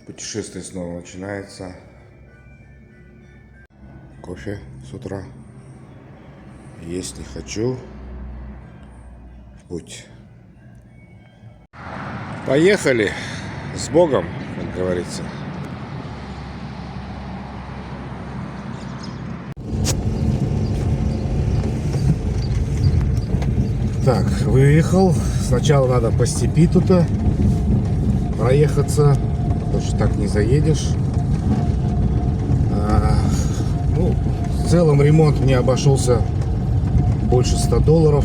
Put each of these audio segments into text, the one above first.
Путешествие снова начинается. Кофе с утра. Есть не хочу. В путь. Поехали. С Богом, как говорится. Так, выехал. Сначала надо по степи тут проехаться, потому что так не заедешь. Ну, в целом ремонт мне обошелся больше $100.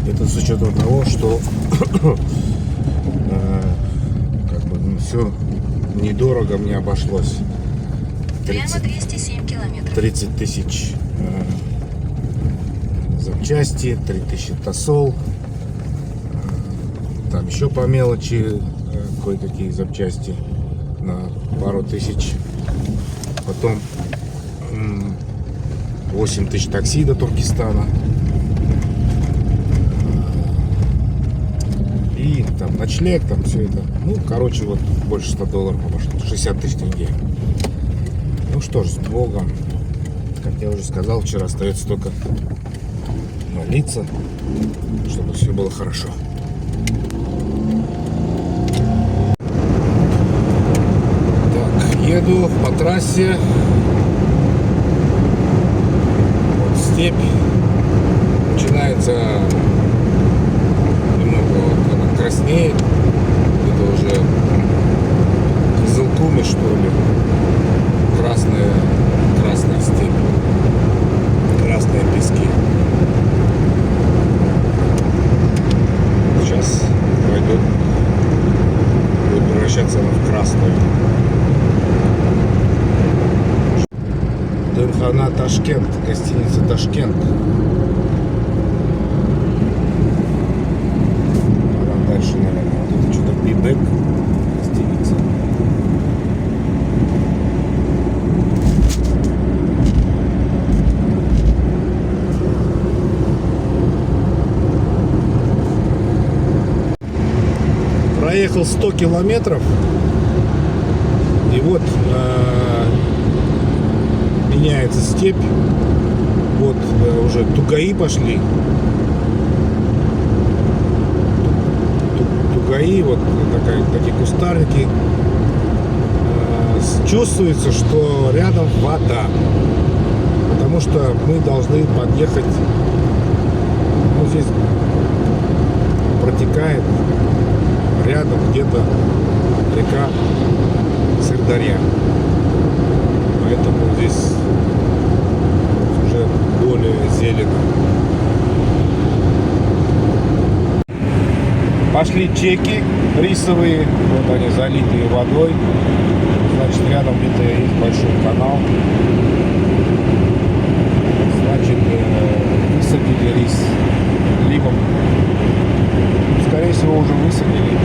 Это с учетом того, что как бы все недорого мне обошлось. Прямо 207 километров. 30 тысяч запчасти, 3000 тосол, там еще по мелочи кое-какие запчасти на пару тысяч, потом 8000 такси до Туркестана и там ночлег, там все это, ну короче вот больше $100 обошло, 60 тысяч тенге. Ну что ж, с Богом. Как я уже сказал, вчера остается только молиться, чтобы все было хорошо. Так, еду по трассе. Вот степь. Начинается немного, вот она краснеет. Это уже Кызылкуми, что ли. Красная степь. Красные пески. Сейчас пойдет, будет превращаться она в красную. Дымхана Ташкент, гостиница Ташкент. А там дальше, наверное, вот это что-то Бибек гостиница. Проехал 100 километров, и вот меняется степь. Вот уже тугаи пошли. Тугаи, вот такие кустарники. Чувствуется, что рядом вода, потому что мы должны подъехать. Ну, здесь протекает рядом где-то река Сырдарья, поэтому здесь уже более зелено. Пошли чеки рисовые, вот они залитые водой, значит рядом где-то есть большой канал, значит высадили рис, либо скорее всего уже высадили.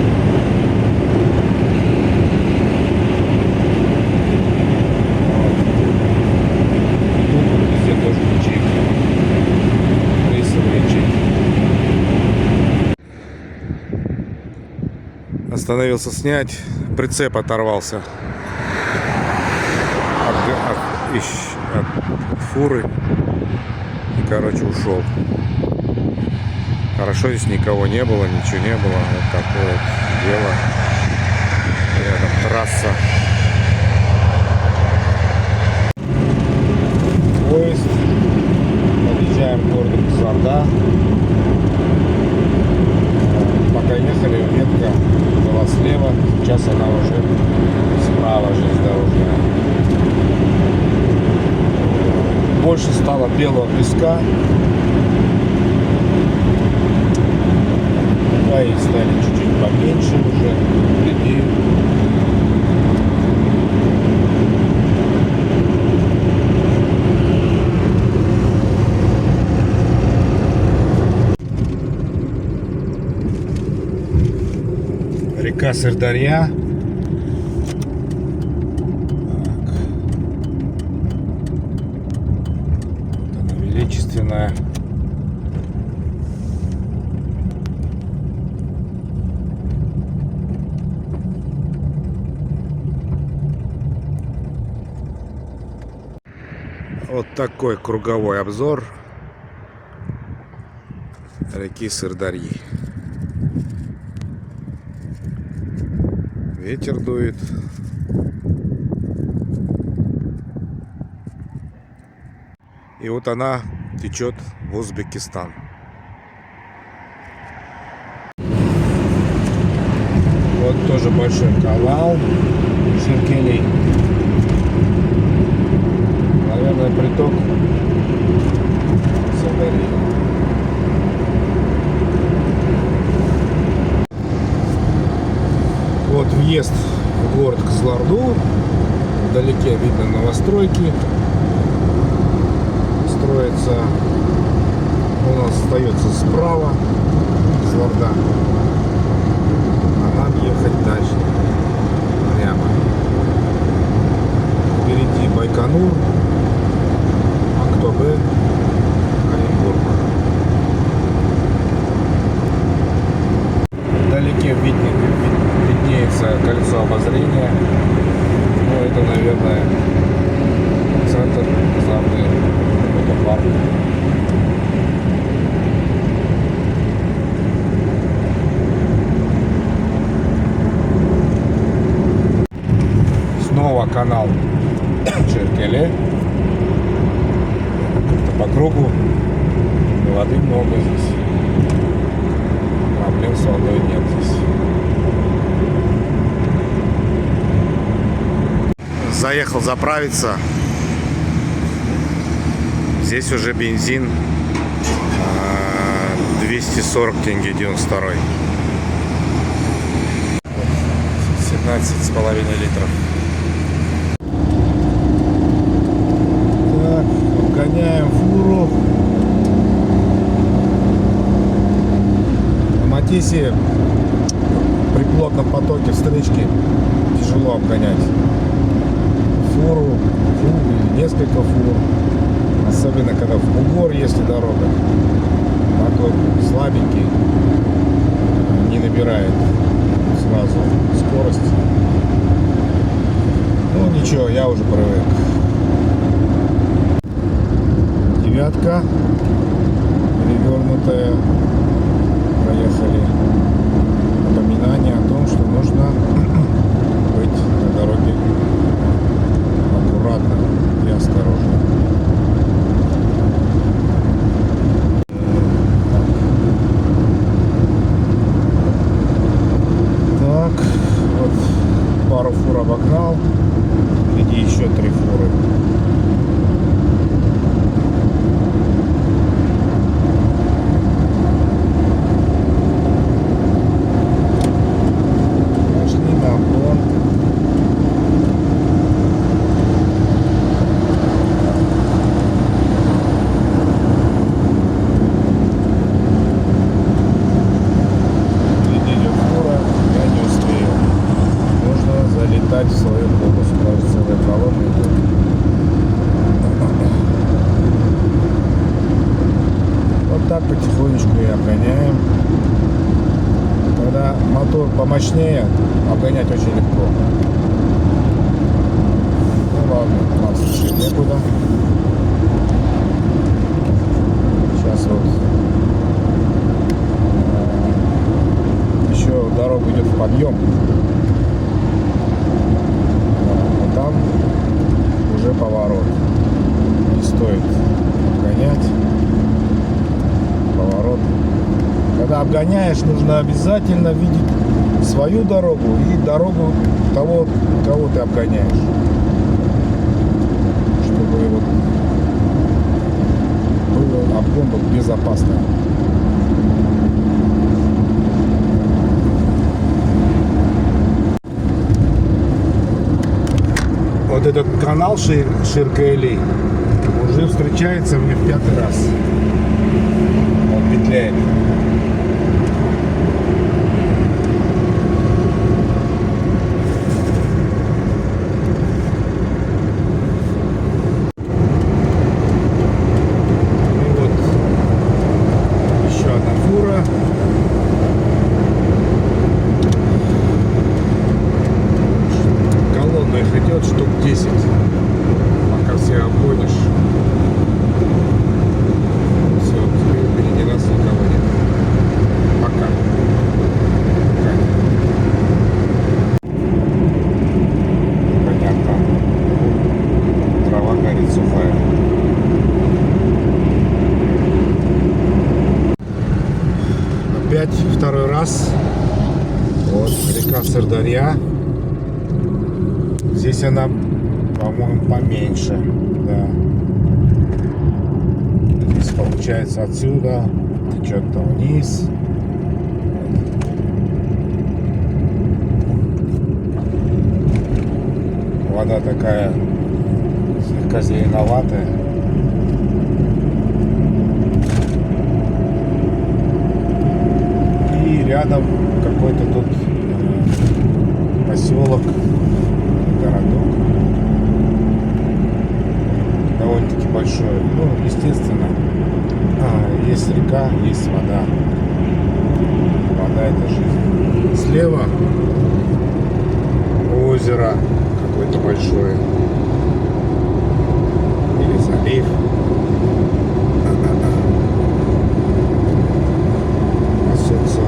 Тут везде тоже ячейки. Рисовые ячейки. Остановился снять. Прицеп оторвался от фуры. И, короче, ушел. Хорошо, здесь никого не было, ничего не было. Вот такое вот дело. Рядом трасса. Поезд. Подъезжаем к городу Кызылорда. Пока ехали, ветка была слева. Сейчас она уже справа, железнодорожная. Больше стало белого песка. И стали чуть-чуть поменьше уже, впереди. Река Сырдарья. Вот она величественная. Вот такой круговой обзор реки Сырдарьи. Ветер дует. И вот она течет в Узбекистан. Вот тоже большой канал Ширкелей. Наверное, приток Сырдарьи. Вот въезд в город Кызылорду. Вдалеке видно новостройки. Строится. Он у нас остается справа Кызылорда. А нам ехать дальше. Прямо. Впереди Байконур, Актобе, Оренбург. Вдалеке виднеется кольцо обозрения. Ну, это, наверное, центр главный водопарк. Снова канал Ширкеле. Как-то по кругу. Воды много здесь. Проблем с водой нет здесь. Заехал заправиться. Здесь уже бензин 240 тенге 92. 17,5 литров. Так, обгоняем фуру. На Матисе при плотном потоке встречки тяжело обгонять фуру или несколько фур. Особенно когда в бугор, если дорога. Такой слабенький, не набирает сразу скорость. Ну ничего, я уже привык. Девятка перевернутая. Проехали. Напоминание о том, что нужно быть на дороге аккуратно и осторожно. Так, вот пару фур обогнал. Впереди еще 3 фуры. В свою полосу, даже целая колонна идет. Вот так потихонечку и обгоняем. Когда мотор помощнее, обгонять очень легко. Ну ладно, нам спешить некуда. Сейчас вот еще дорога идет в подъем. Там уже поворот. Не стоит обгонять. Поворот. Когда обгоняешь, нужно обязательно видеть свою дорогу и дорогу того, кого ты обгоняешь. Чтобы вот был обгон был безопасный. Вот этот канал Ширкелей уже встречается мне в 5-й раз. Он петляет. И вот еще одна фура. Колонна их идет штук 10. Пока все обгонишь. река Сырдарья. Здесь она, по-моему, поменьше. Да. Здесь получается отсюда течет-то вниз. Вода такая слегка зеленоватая. И рядом какой-то тут поселок, городок. Довольно-таки большой. Ну, естественно, есть река, есть вода. Вода — это жизнь. Слева озеро какое-то большое. Или залив. Солнце.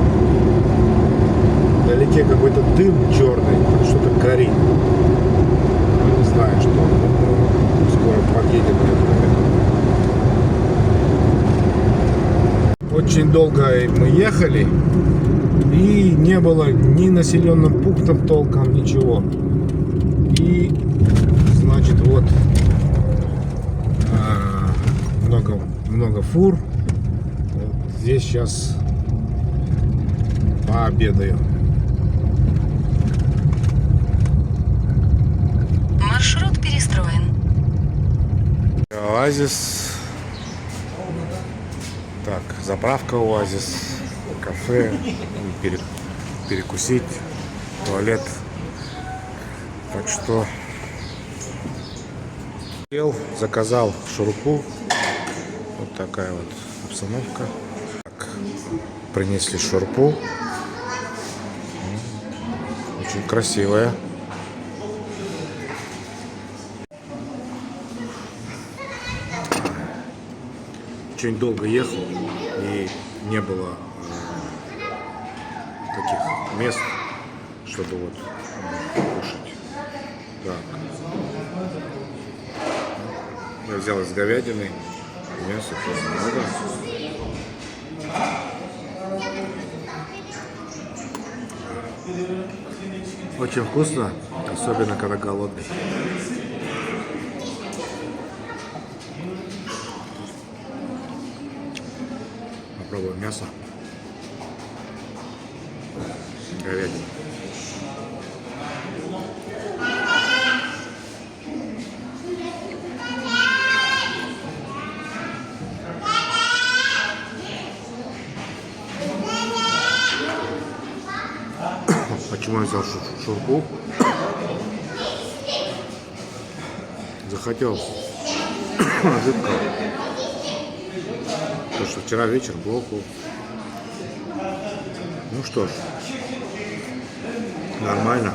Вдалеке какой-то дым черный, что-то горит. Ну, не знаю, что. Скоро подъедем. Очень долго мы ехали, и не было ни населенным пунктом толком, ничего. И, значит, вот много фур. Вот здесь сейчас пообедаю. Маршрут перестроен. Оазис. Так, заправка Оазис, кафе, перекусить, туалет. Так что заказал шурпу. Вот такая вот обстановка. Так, принесли шурпу. Очень красивая. Очень долго ехал и не было таких мест, чтобы вот кушать. Так. Я взял из говядины, мясо тоже много. Очень вкусно, особенно когда голодный. Попробуем мясо. Говядина. Почему я взял шурпу? Захотел жидкого. Потому что вчера вечер блоку. Ну что ж, нормально.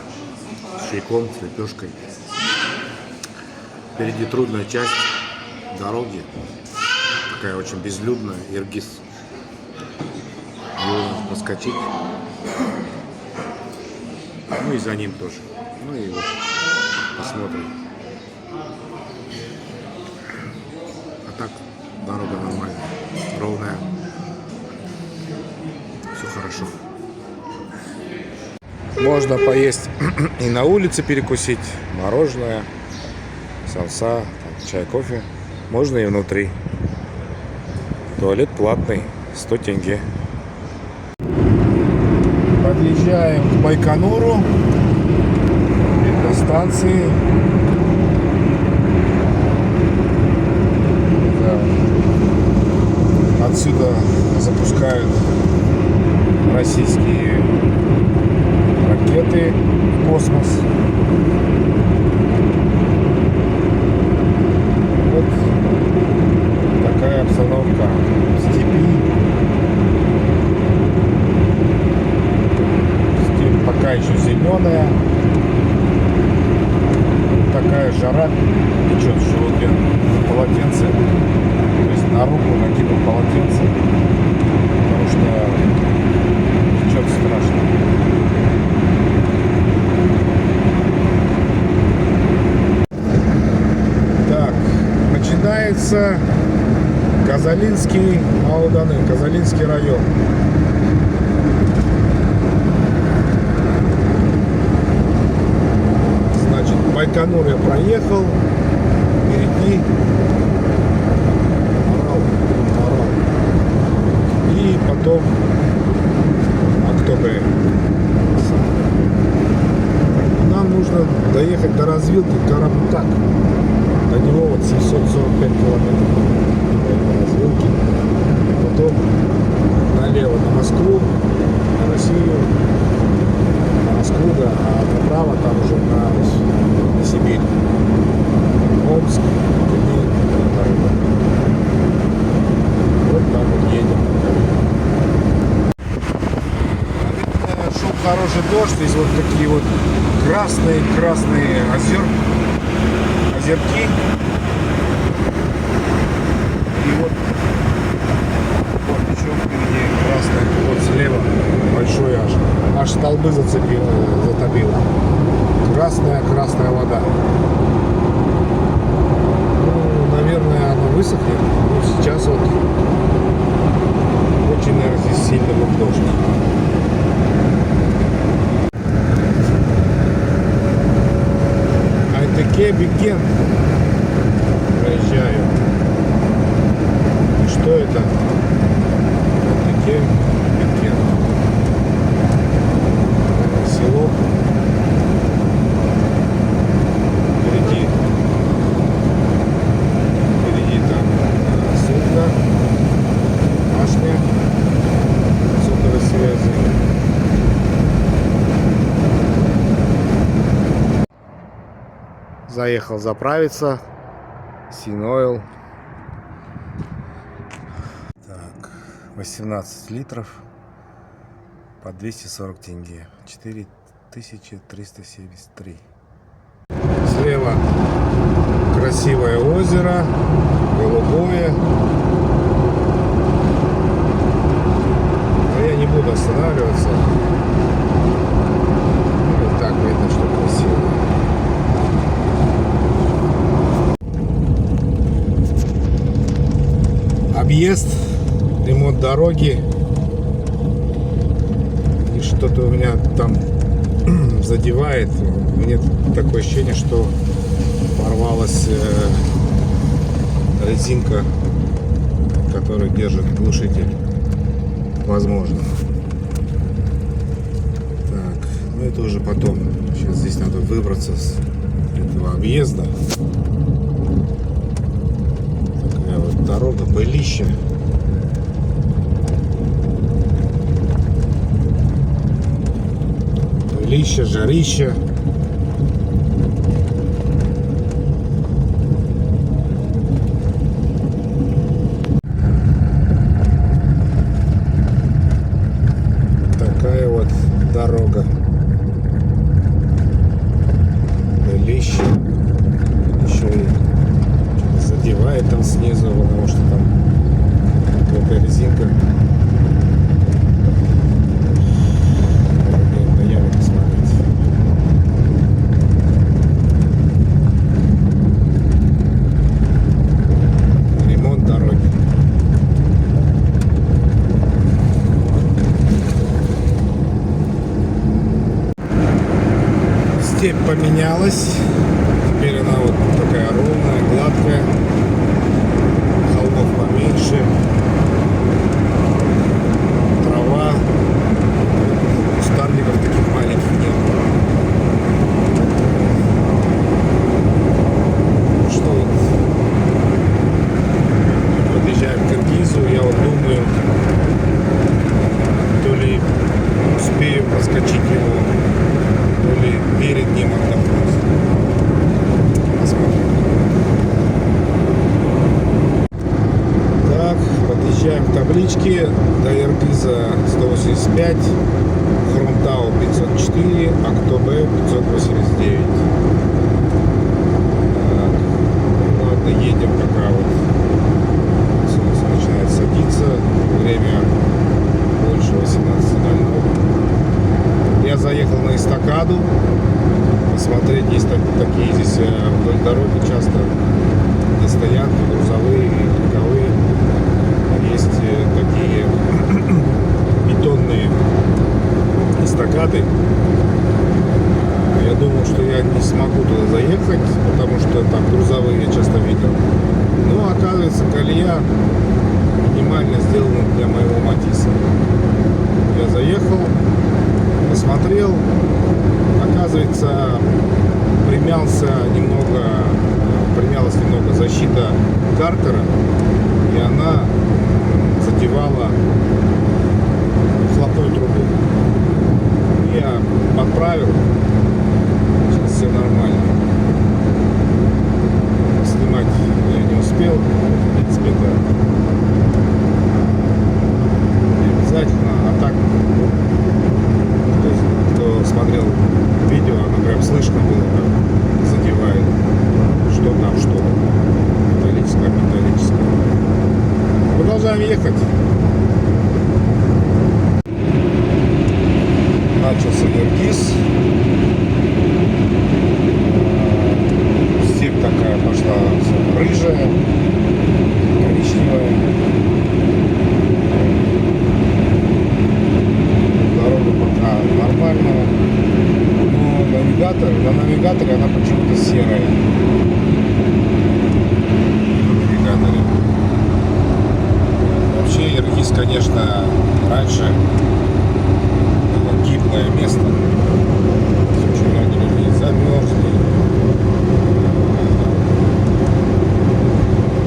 С чайком, с лепешкой. Впереди трудная часть дороги. Такая очень безлюдная, Иргиз. Его надо поскочить. Ну и за ним тоже. Ну и вот посмотрим. А так дорога нормальная, ровная. Все хорошо. Можно поесть и на улице перекусить. Мороженое, самса, чай, кофе. Можно и внутри. Туалет платный, 100 тенге. Подъезжаем к Байконуру, метростанции. Да. Отсюда запускают российские ракеты в космос. Вот такая обстановка в степи. Пока еще зеленая. Такая жара течет, что вот я на полотенце, то есть на руку накинул полотенце, потому что течет страшно. Так, начинается Казалинский ауданы, Казалинский район. Байконур я проехал. Впереди Орал. И потом Актобе. Нам нужно доехать до развилки Карабутак. До него вот 745 километров до развилки. Потом налево на Москву, на Россию, на Москву, да, а направо там уже на Сибирь. Омск, Тюмень, вот так вот едем. Шел хороший дождь, здесь вот такие вот красные озерки. И вот еще впереди красная, вот слева большой аж столбы затопило. Красная вода. Ну, наверное, она высохнет. Но сейчас вот очень, наверное, здесь сильно был дождь. Айтеке Беккен. Проезжаю. И что это? Айтеке Беккен. Село. Впереди там сутка, башня сотовой связи. Заехал заправиться. Синойл. Так, 18 литров по 240 тенге. 4373. Слева красивое озеро, голубое. Но я не буду останавливаться. И так видно, что красиво. Объезд, ремонт дороги. И что-то у меня там задевает. Мне такое ощущение, что порвалась резинка, которая держит глушитель. Возможно. Так, ну это уже потом. Сейчас здесь надо выбраться с этого объезда. Такая вот дорога, пылища. Пылища, жарища. Такая вот дорога. Пылища. Еще и задевает там снизу, потому что там какая резинка. Степь поменялась. Теперь она вот такая ровная, гладкая. Холмов поменьше. Трава. Кустарников таких маленьких нет. Что вот. Подъезжаем к Киргизу. Я вот думаю, то ли успею проскочить его, то ли перед ним отдохнуть. Посмотрим. Так, подъезжаем к табличке. До Иргиза 185, Хромтау 504, Актобе 589. Так, ладно, едем пока вот солнце начинает садиться. Время больше 18:00. Я заехал на эстакаду посмотреть, есть такие здесь вдоль дороги часто, где стоянки грузовые и легковые, есть такие бетонные эстакады. Я думал, что я я не смогу туда заехать, потому что там грузовые я часто видел. Но оказывается, колея минимально сделана для моего Матиса. Я заехал, посмотрел, оказывается, примялась немного защита картера, и она задевала выхлопную трубу. Я подправил, сейчас все нормально. Снимать я не успел, в принципе, да. Не обязательно, а так, кто смотрел видео, оно прям слышно было, как задевает, что там, что металлическое. Продолжаем ехать. Начался Иргиз. Степь такая пошла рыжая, коричневая. Дорога пока нормальная. Но на навигаторе она почему-то серая. На навигаторе. Вообще Иргиз, конечно, раньше гиблое место. Очень многие люди замерзли.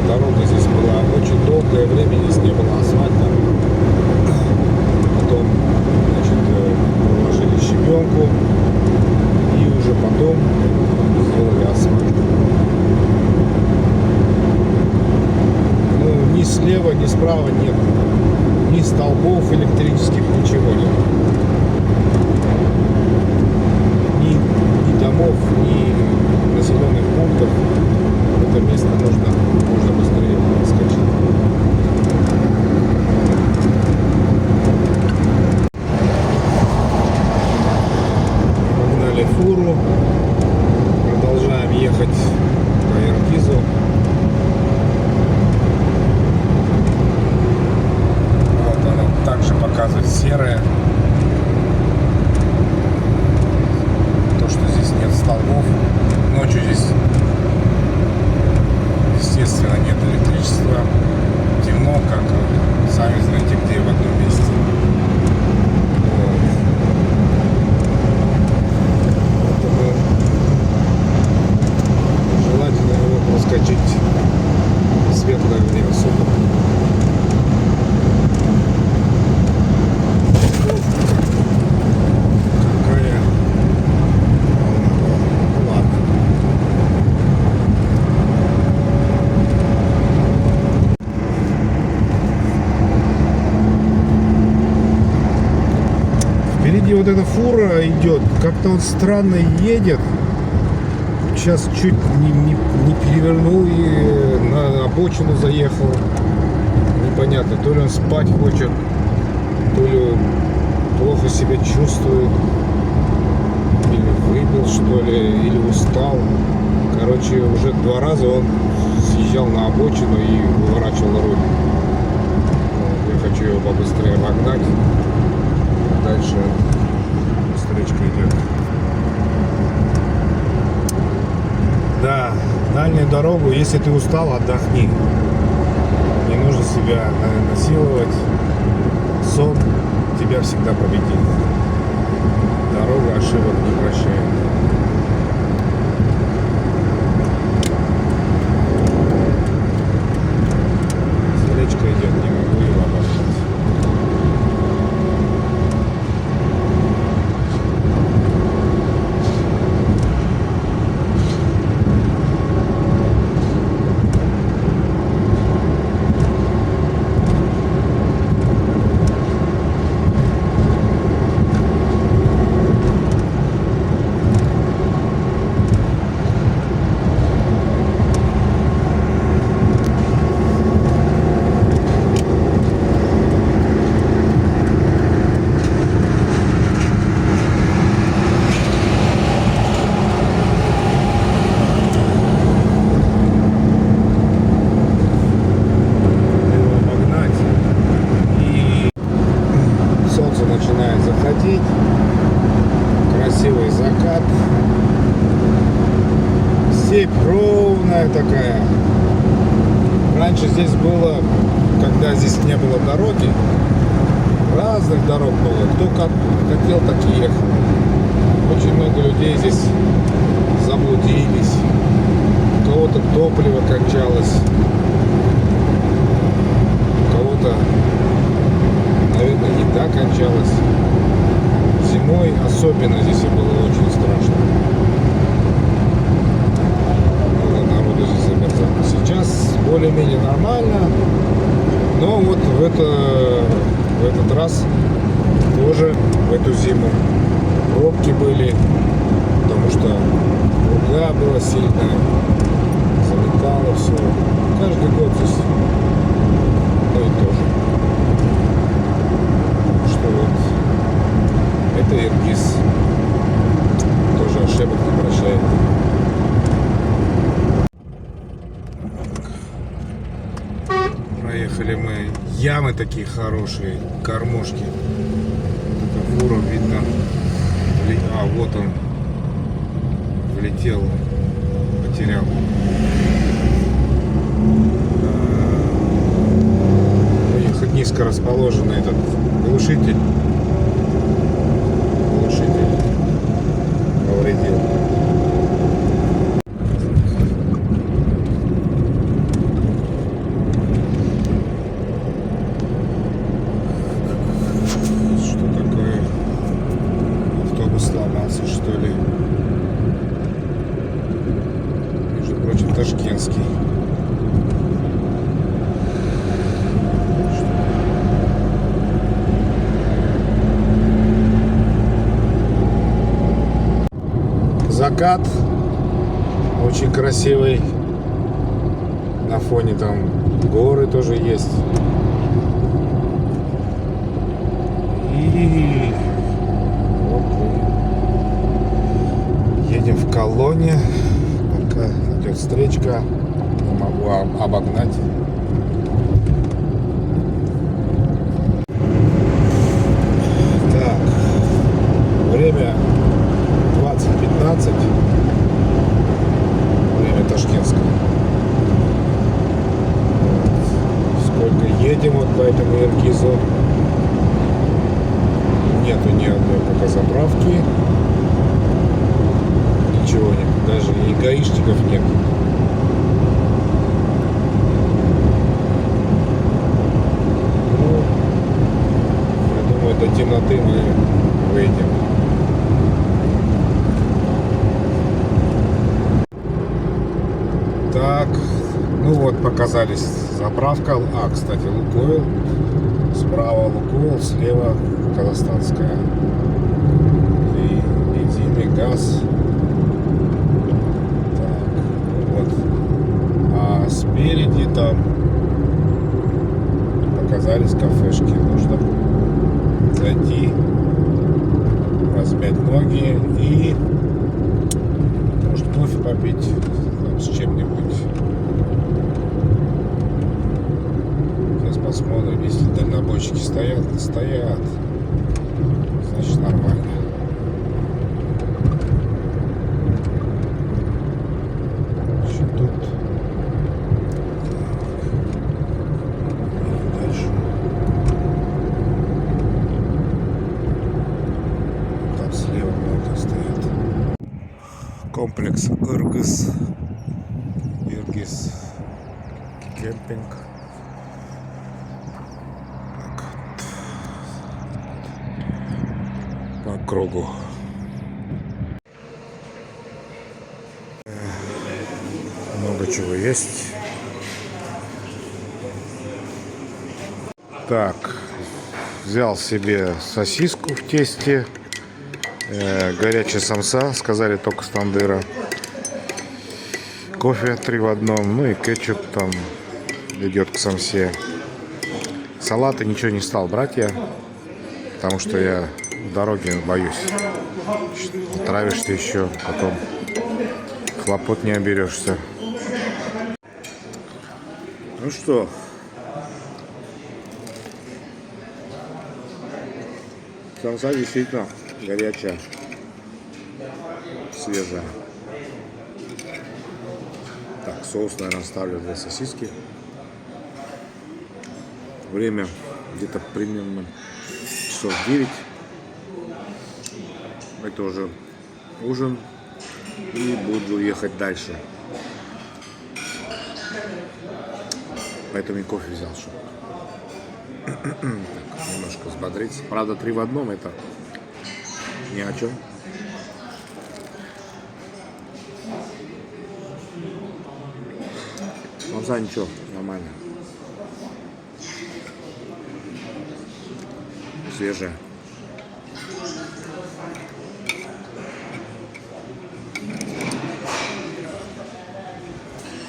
Дорога здесь была очень долгое время, здесь не было асфальта. Потом, проложили щебенку и уже потом сделали асфальт. Ну, ни слева, ни справа нет ни столбов электрических, ничего нет. Ни домов, ни населенных пунктов. В это место можно быстрее скачать. Погнали фуру. Продолжаем ехать по Иргизу. Вот она также показывает серая. Столбов. Ночью здесь, естественно, нет электричества. Темно, как сами знаете где, в одном месте. Вот. Поэтому желательно его проскочить в светлое время суток. Впереди вот эта фура идет, как-то он странно едет. Сейчас чуть не перевернул и на обочину заехал. Непонятно, то ли он спать хочет, то ли плохо себя чувствует, или выпил, что ли, или устал. Короче, уже 2 раза он съезжал на обочину и выворачивал руль. Я хочу его побыстрее обогнать. Дальше встречка идет. Да, дальнюю дорогу, если ты устал, отдохни. Не нужно себя насиловать. Сон тебя всегда победит. Дорога ошибок не прощает. Встречка идет, не могу его обогнать. начинает заходить. Красивый закат. степь ровная такая. Раньше здесь было, когда здесь не было дороги, разных дорог было. Кто как хотел, так и ехал. Очень много людей здесь заблудились. У кого-то топливо кончалось. У кого-то, наверное, еда кончалась. Зимой особенно здесь было очень страшно. Много народу здесь замерзало. Сейчас более-менее нормально. Но вот в этот раз тоже в эту зиму пробки были, потому что урга была сильная, заметало все. Каждый год здесь одно и то же. Что вот это Иргиз тоже ошибок не прощает. Проехали мы. Ямы такие хорошие, кормушки. Вот эта фура, видно. А, вот он. Влетел. Потерял. У них низко расположенный этот глушитель. Повредил. Что такое? Автобус сломался, что ли? Между прочим, ташкентский. Закат очень красивый. На фоне там горы тоже есть. И вот мы едем в колонне. Пока идет встречка, не могу обогнать. Так, время 20:15. Время ташкентское. Сколько едем вот по этому Иргизу. Нету ни одной пока заправки. Ничего нет. Даже и гаишников нет. Ну, я думаю, до темноты мы выйдем. Так, ну вот показались заправка. А, кстати, Лукойл. Справа Лукойл, слева казахстанская. И бензин, и газ. Так, вот. А спереди там показались кафешки. Нужно зайти, размять ноги и может кофе попить там, с чем-нибудь. Сейчас посмотрим, если дальнобойщики стоят, значит нормально. Еще тут. Дальше. Там слева много стоят. Комплекс Иргиз кемпинг. Так. По кругу. Много чего есть. Так, взял себе сосиску в тесте, горячая самса, сказали только с тандыра. Кофе 3 в одном, ну и кетчуп там идет к самсе. Салаты ничего не стал брать я, потому что я в дороге боюсь. Отравишься еще, потом хлопот не оберешься. Ну что, самса действительно горячая, свежая. Так, соус, наверное, ставлю для сосиски. Время где-то примерно часов 9. Это уже ужин. И буду ехать дальше. Поэтому и кофе взял, чтобы так, немножко взбодриться. Правда, 3 в одном это ни о чем. Лапша ничего, нормально. Свежая.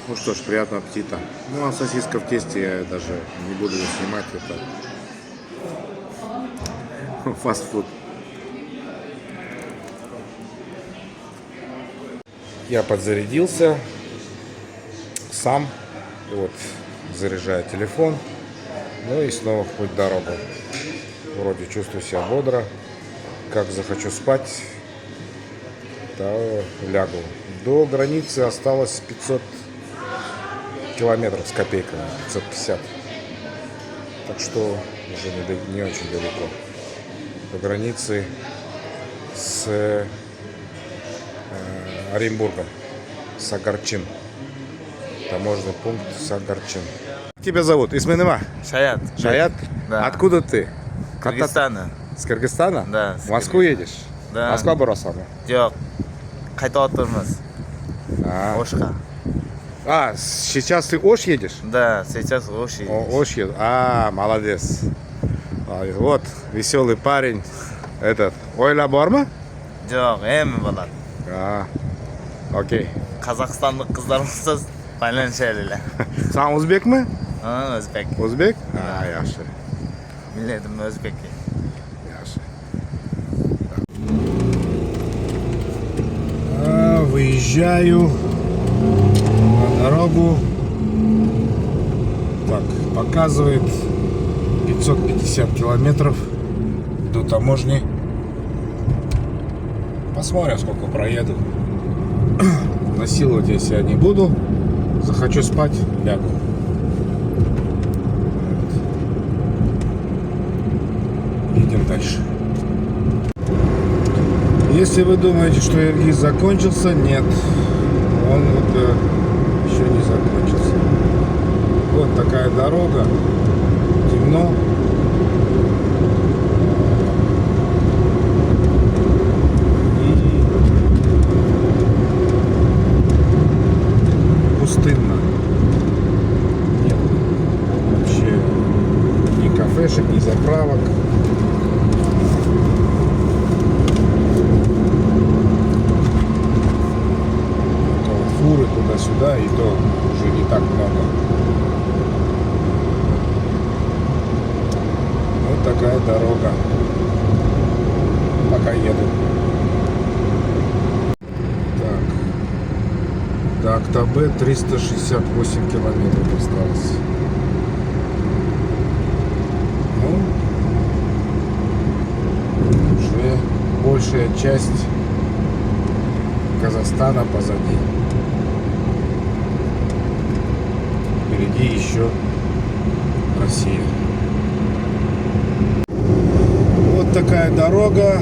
Ну что ж, приятного аппетита. Ну а сосиска в тесте я даже не буду ее снимать. Это фастфуд. Я подзарядился сам. И вот заряжаю телефон. Ну и снова в путь дорогу. Вроде чувствую себя бодро. Как захочу спать, то лягу. До границы осталось 500 километров с копейками, 550. Так что уже не очень далеко. До границы с Оренбургом, Сагарчин. Таможенный пункт Сагарчин. Тебя зовут? Исменима? Шаят. Шаят? Да. Откуда ты? Кыргызстана. С Кыргызстана? Да. В Москву едешь? Да. Москва барасамы? Жоқ. Қайта отырмыз. А. Ошқа. Сейчас ты Ош едешь? Да, сейчас Ош едем. Ош едешь? Молодец. Вот, веселый парень. Этот, ойла барма? Жоқ, эми болады. Окей. Қазақстандық қыздарымызсыз байланышайлы. Сам узбек мы? Өзбек. Узбек? Яши. Милетім өзбекке. Яши. Выезжаю на дорогу. Так, показывает 550 километров до таможни. Посмотрим, сколько проеду. Насиловать я себя не буду. Захочу спать, лягу. Едем дальше. Если вы думаете, что Иргиз закончился, нет. Он вот еще не закончился. Вот такая дорога. Темно. Пустынно. Нет вообще ни кафешек, ни заправок. Только вот фуры туда-сюда, и то уже не так много. Вот такая дорога. Пока еду. До Актабе 368 километров осталось. Ну, уже большая часть Казахстана позади. Впереди еще Россия. Вот такая дорога.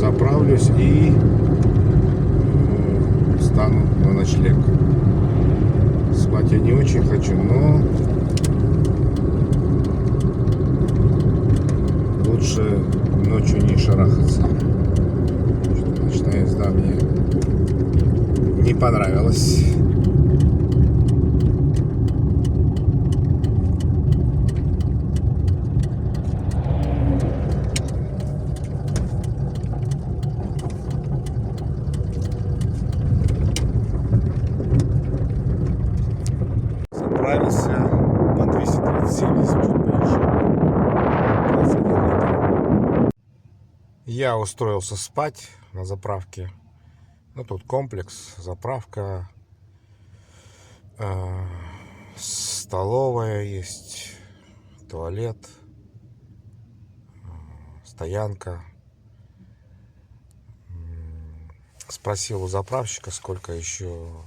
заправлюсь и встану на ночлег. Спать я не очень хочу, но лучше ночью не шарахаться. Ночная езда мне не понравилась. Заправился на 237, если чуть поезжал. 21 литр. Я устроился спать на заправке. Ну, тут комплекс, заправка, столовая есть, туалет, стоянка. Спросил у заправщика, сколько еще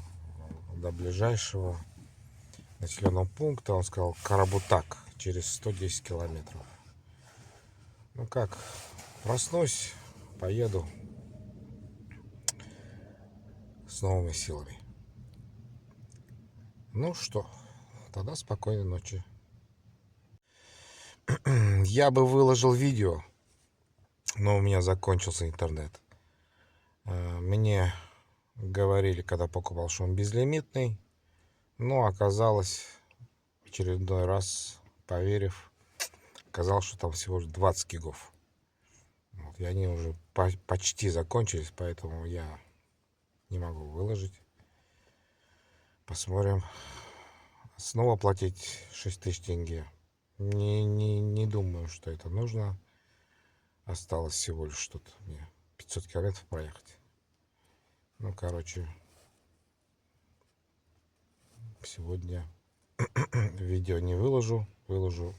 до ближайшего населенного пункта. Он сказал, Карабутак, через 110 километров. Ну как, проснусь, поеду с новыми силами. Ну что, тогда спокойной ночи. Я бы выложил видео, но у меня закончился интернет. Мне говорили, когда покупал, что он безлимитный, но оказалось, в очередной раз, поверив, оказалось, что там всего лишь 20 гигов. Вот, и они уже почти закончились, поэтому я не могу выложить. Посмотрим. Снова платить 6000 тенге. Не думаю, что это нужно. Осталось всего лишь что-то мне 500 километров проехать. Ну, короче, сегодня видео не выложу. Выложу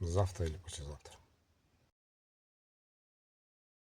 завтра или послезавтра.